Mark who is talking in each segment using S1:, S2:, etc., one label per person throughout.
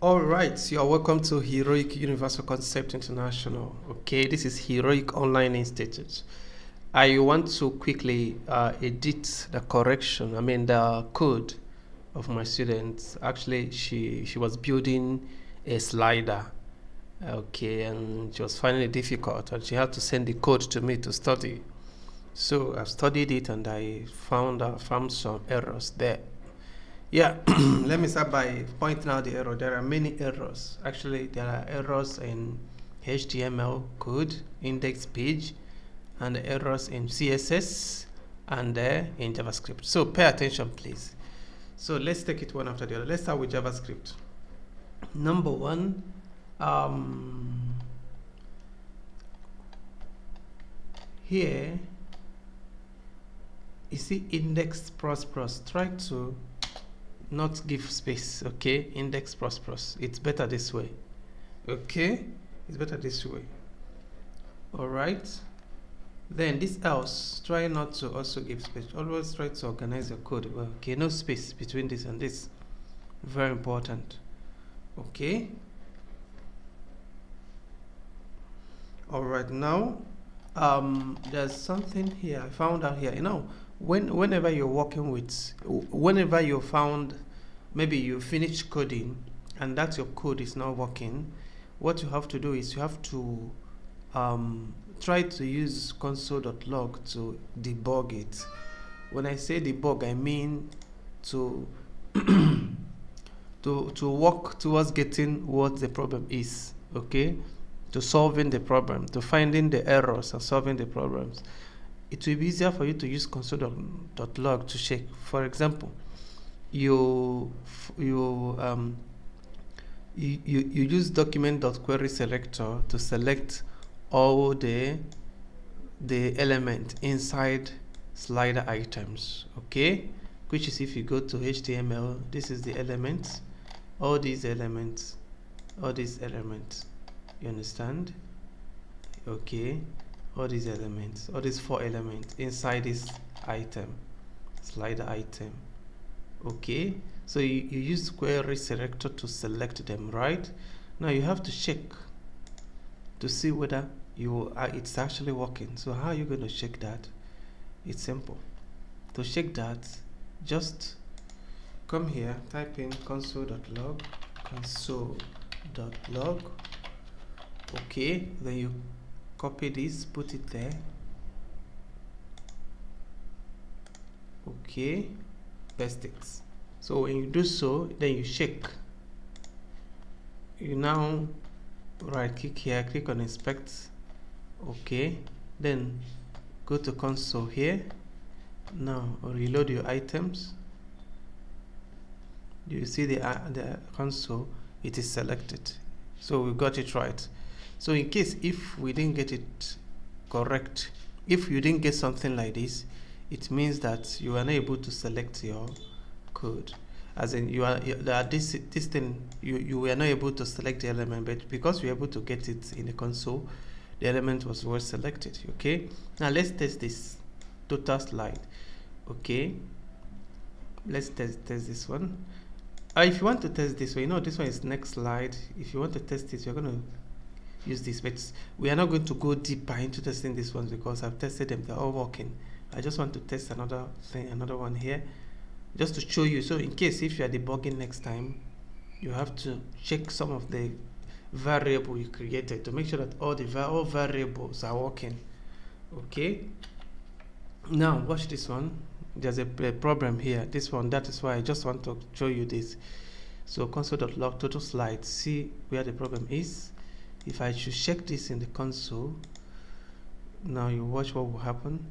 S1: All right, you are welcome to Heroic Universal Concept International. Okay, this is Heroic Online Institute. I want to quickly edit the correction, the code of my students. Actually, she was building a slider, okay, and she was finding it difficult, and she had to send the code to me to study. So I studied it, and I found some errors there. Yeah, let me start by pointing out the error. There are many errors. Actually, there are errors in HTML code, index page, and errors in CSS and in JavaScript. So pay attention, please. So let's take it one after the other. Let's start with JavaScript. Number one, here, you see index prosperous. Try to not give space, okay? Index prosperous. It's better this way, okay? It's better this way. All right. Then this else, try not to also give space. Always try to organize your code well. Okay, no space between this and this. Very important. Okay. All right. Now, there's something here I found out here. Whenever you're working with, whenever you found, maybe you finish coding and that your code is not working, what you have to do is you have to try to use console.log to debug it. When I say debug, I mean to to work towards getting what the problem is, okay, to solving the problem, to finding the errors and solving the problems. It will be easier for you to use console.log to check. For example, you use document.query selector to select all the element inside slider items, okay, which is, if you go to HTML, this is the elements, all these elements, you understand? Okay, all these elements, all these 4 elements inside this item, slider item. Okay, so you use query selector to select them, right? Now you have to check to see whether it's actually working. So how are you going to check that? It's simple. To check that, just come here, type in console.log, okay, then you copy this, put it there, okay, paste it. So when you do so, then you check. You now right click here, click on inspect, okay, then go to console here. Now reload your items. You see the console, it is selected, so we got it right. So in case if we didn't get it correct, if you didn't get something like this, it means that you are not able to select your code, as in you were not able to select the element, but because you're able to get it in the console, the element was well selected. Okay, now let's test this total slide. Okay, let's test this one. If you want to test this one, this one is next slide. If you want to test this, you're going to use this, but we are not going to go deeper into testing this one because I've tested them, they're all working. I just want to test another one here, just to show you. So in case if you are debugging next time, you have to check some of the variable you created to make sure that all variables are working. Okay, now watch this one. There's a problem here, this one. That is why I just want to show you this. So console.log total slide, see where the problem is. If I should check this in the console, now you watch what will happen.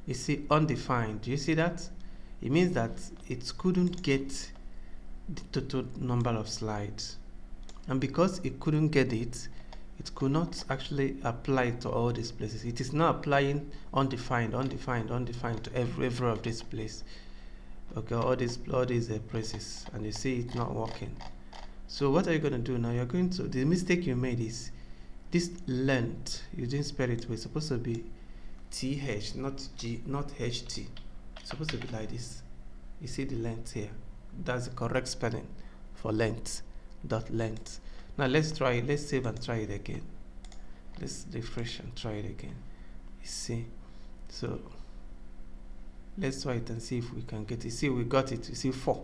S1: You see undefined. Do you see that? It means that it couldn't get the total number of slides, and because it couldn't get it, it could not actually apply to all these places. It is now applying undefined to every of this place. Okay, all these places, and you see it's not working. So what are you going to do now? You're going to, the mistake you made is this length, you didn't spell it well. It's supposed to be TH, not G, not HT. It's supposed to be like this. You see the length here. That's the correct spelling for length. dot length. Now let's try it. Let's save and try it again. Let's refresh and try it again. You see, so let's try it and see if we can get it. See, we got it. You see 4.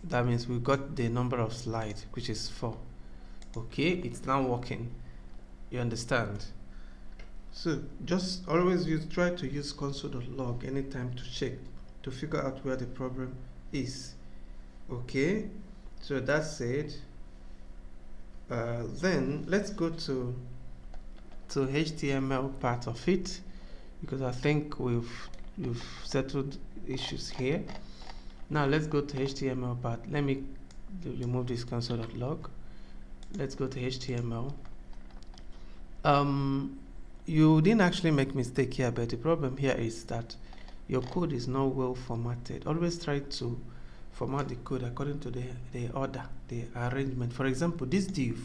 S1: That means we got the number of slides, which is 4. Okay, it's now working. You understand? So just always try to use console.log anytime to check, to figure out where the problem is. Okay, so that's it. Then let's go to HTML part of it, because I think we've settled issues here. Now let's go to HTML part. Let me remove this console.log. Let's go to HTML. You didn't actually make mistake here, but the problem here is that your code is not well formatted. Always try to format the code according to the order, the arrangement. For example, this div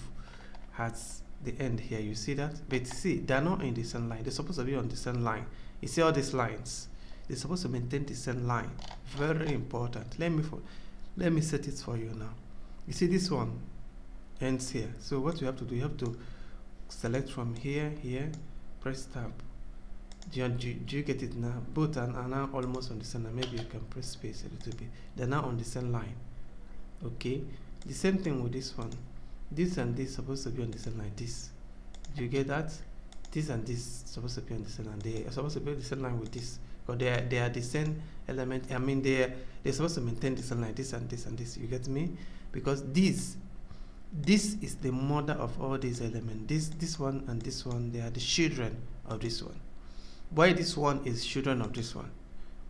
S1: has the end here, you see that? But see, they're not in the same line. They're supposed to be on the same line. You see all these lines? They're supposed to maintain the same line. Very important. Let me set it for you now. You see this one ends here. So what you have to do, you have to select from here, press tab. Do you get it now? Both are now almost on the same line. Maybe you can press space a little bit. They're now on the same line. Okay. The same thing with this one. This and this supposed to be on the same line. This. Do you get that? This and this supposed to be on the same line. They are supposed to be on the same line with this. Because they are the same element. I mean, they're supposed to maintain the same line. This and this and this. You get me? Because this is the mother of all these elements. This one and this one, they are the children of this one. Why this one is children of this one?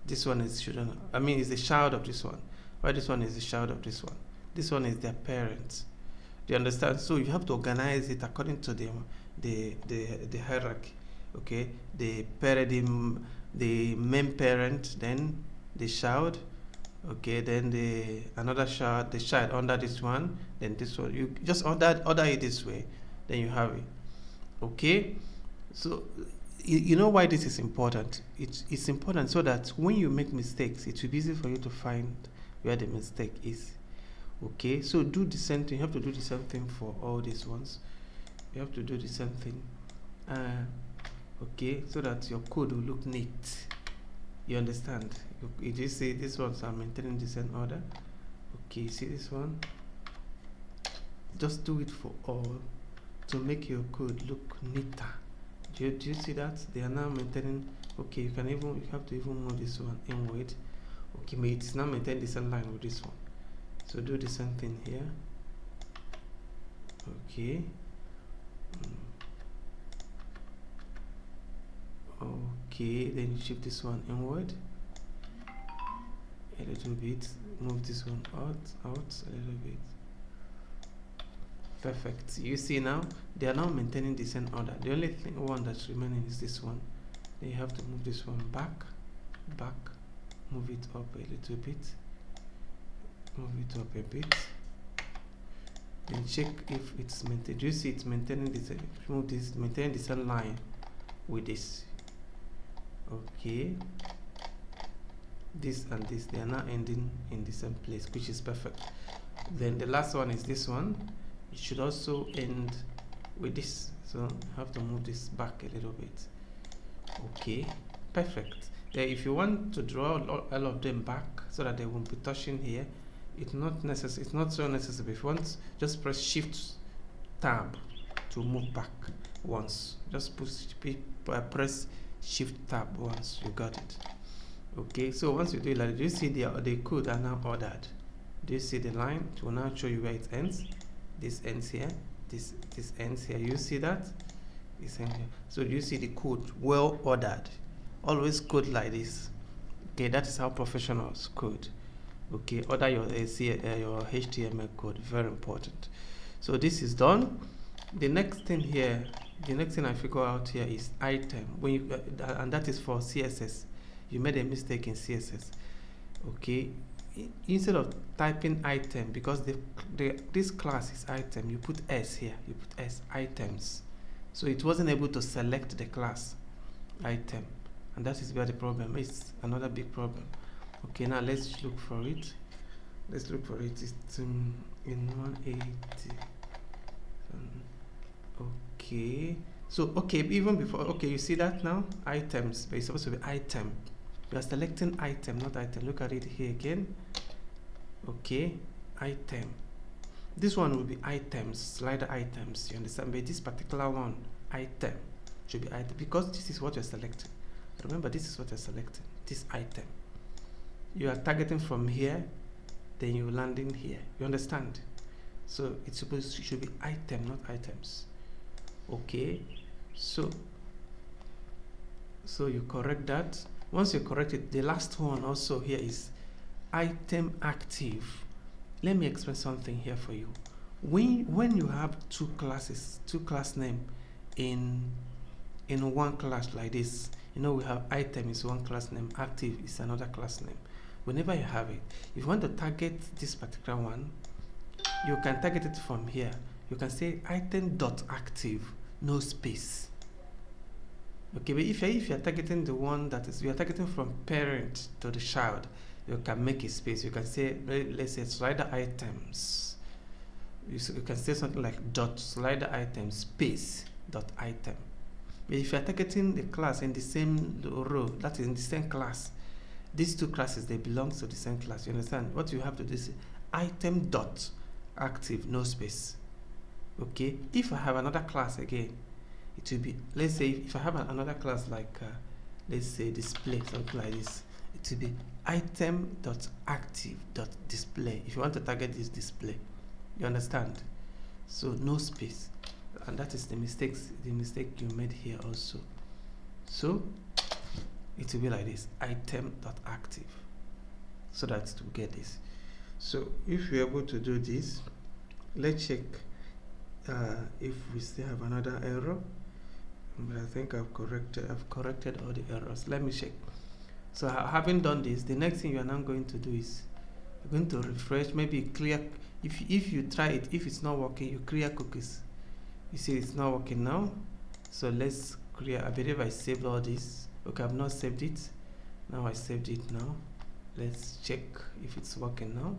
S1: This one is children. Is the child of this one. Why this one is the child of this one? This one is their parents. Do you understand? So you have to organize it according to the hierarchy. Okay, the parent, the main parent, then the child. Okay, then another child, the child under this one, then this one. You just order it this way, then you have it. Okay, so you know why this is important. It's important so that when you make mistakes, it will be easy for you to find where the mistake is. Okay, so do the same thing. You have to do the same thing for all these ones. You have to do the same thing. Okay, so that your code will look neat. You understand? You see these ones are maintaining the same order. Okay, see this one? Just do it for all to make your code look neater. Do you see that? They are now maintaining. Okay, you have to even move this one inward. Okay, but it's now maintaining the same line with this one. So do the same thing here. Okay. Okay, then you shift this one inward a little bit, move this one out a little bit. Perfect. You see now they are now maintaining the same order. The only one that's remaining is this one. Then you have to move this one back, move it up a little bit, move it up a bit, then check if it's maintained. Do you see it's maintaining this? Move this, maintain the same line with this. Okay, this and this, they are now ending in the same place, which is perfect. Then the last one is this one. It should also end with this, so you have to move this back a little bit. Okay, perfect. Then if you want to draw all of them back so that they won't be touching here, it's not necessary. It's not so necessary. If you want, just press Shift Tab to move back once. Just press Shift Tab once. You got it. Okay, so once you do it like, do you see the code are now ordered? Do you see the line? It will now show you where it ends. This ends here. This ends here. You see that? This ends here. So do you see the code well ordered? Always code like this. Okay, that is how professionals code. Okay, order your HTML code. Very important. So this is done. The next thing here, the next thing I figure out here is item. When you and that is for CSS. You made a mistake in CSS. Okay, instead of typing item, because this class is item, you put S here. You put S, items. So it wasn't able to select the class item, and that is where the problem is. Another big problem. Okay, now let's look for it. let's look for it. It's in 180. Okay, so okay, even before, okay, you see that now, items, but it's supposed to be item. We are selecting item, not item. Look at it here again. Okay, item. This one will be items, slider items, you understand? But this particular one, item, should be item, because this is what you're selecting. Remember, this is what you're selecting, this item. You are targeting from here, then you're landing here, you understand? So it's supposed to, should be item, not items. Okay, so you correct that. Once you correct it, the last one also here is item active. Let me explain something here for you. When you have two classes, two class name in one class like this, you know, we have item is one class name, active is another class name. Whenever you have it, if you want to target this particular one, you can target it from here. You can say item.active, no space. Okay, but if you're targeting the one that is, you're targeting from parent to the child, you can make a space. You can say, let's say slider items. You can say something like dot slider item space dot item. But if you're targeting the class in the same row, that is in the same class, these two classes, they belong to the same class. You understand? What you have to do is item dot active, no space. Okay, if I have another class again, it will be, let's say if I have another class like let's say display, something like this, it will be item.active.display. if you want to target this display, you understand? So no space, and that is the mistake you made here also. So it will be like this, item.active, so that to get this. So if you're able to do this, let's check if we still have another error. But I think I've corrected all the errors. Let me check. So having done this, the next thing you are now going to do is you're going to refresh, maybe clear. If you try it, if it's not working, you clear cookies. You see it's not working now, so let's clear. I believe I saved all this. Okay, I've not saved it. Now I saved it. Now let's check if it's working now.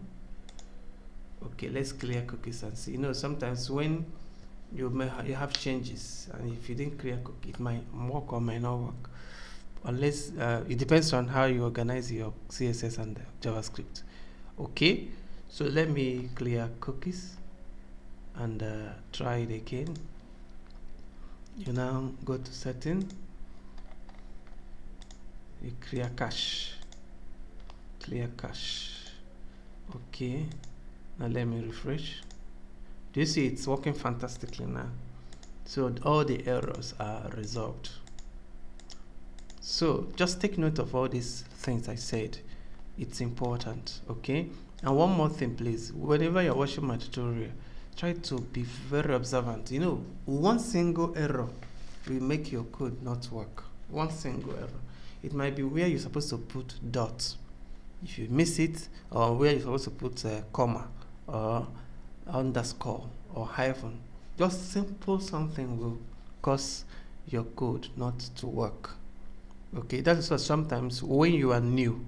S1: Okay, let's clear cookies and see. You know, sometimes when you have changes, and if you didn't clear cookie, it might work or might not work, unless it depends on how you organize your CSS and JavaScript. Okay, so let me clear cookies and try it again. You now go to setting, you clear cache. Okay, now let me refresh. Do you see it's working fantastically now? So all the errors are resolved. So just take note of all these things I said. It's important, okay? And one more thing, please. Whenever you're watching my tutorial, try to be very observant. You know, one single error will make your code not work. One single error. It might be where you're supposed to put dot. If you miss it, or where you're supposed to put a comma, or underscore, or hyphen, just simple something will cause your code not to work. Okay, that is why sometimes when you are new,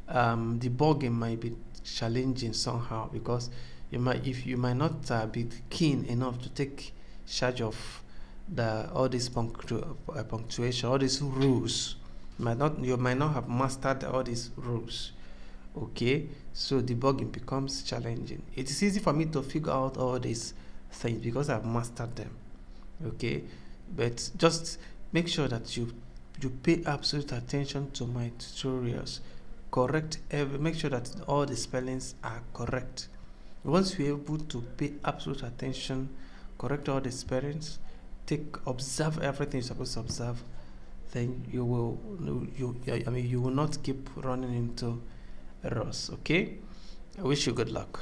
S1: debugging might be challenging somehow, because you might not be keen enough to take charge of all this punctuation, all these rules. You might not have mastered all these rules. Okay, so debugging becomes challenging. It is easy for me to figure out all these things because I've mastered them. Okay, but just make sure that you pay absolute attention to my tutorials. Make sure that all the spellings are correct. Once you're able to pay absolute attention, correct all the spellings, observe everything you're supposed to observe, then you will not keep running into errors. Okay, I wish you good luck.